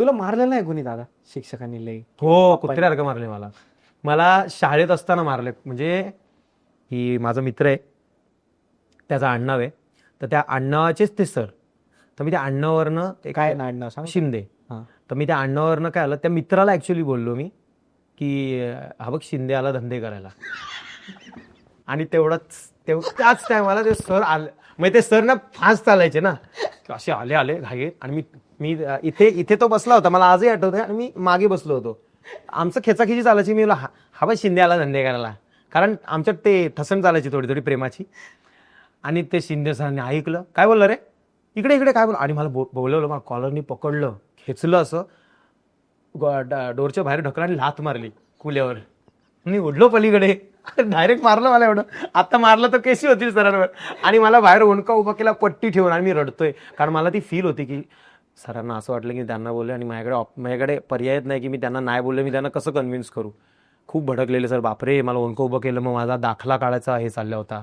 तुला मारलेलं नाही कोणी दादा शिक्षकांनी लई? हो, कुत्र्यासारखं मारले मला शाळेत असताना मारले. म्हणजे ही माझा मित्र आहे, त्याचं आडनाव आहे, तर त्या आडनावाचेच ते सर. तर मी त्या आडनावावरनं काय नाडनाव सांग. शिंदे. हा. तर मी त्या आडनावावरनं काय आलं, त्या मित्राला ऍक्च्युली बोललो मी की हा बघ शिंदे आला धंदे करायला. आणि त्याच टायमाला ते सर आले. म्हणजे ते सर ना फास्ट चालायचे ना, असे आले घाई. आणि मी इथे तो बसला होता, मला आजही आठवतंय. आणि मी मागे बसलो होतो. आमचं खेचाखिची चालायची. मी हा बघ शिंदे आला धंदे करायला, कारण आमच्यात ते ठसण चालायची थोडी थोडी प्रेमाची. आणि ते शिंदे सरांनी ऐकलं, काय बोललं रे, इकडे काय बोल. आणि मला बोलवलं, मला कॉलरनी पकडलं, खेचलं असं, डोरच्या बाहेर ढकललं आणि लाथ मारली कुल्यावर. मी उडलो पलीकडे. डायरेक्ट मारलं मला एवढं. आता मारलं तर केशी होतील सरांवर. आणि मला बाहेर ओणका उभा केला पट्टी ठेवून. आणि मी रडतोय, कारण मला ती फील होती की सरांना असं वाटलं की त्यांना बोलले आणि माझ्याकडे पर्यायच नाही की मी त्यांना नाही बोलले, मी त्यांना कसं कन्व्हिन्स करू. खूप भडकलेले सर, बापरे, मला ओणकं उभं केलं. मग माझा दाखला काढायचा हे चालला होता.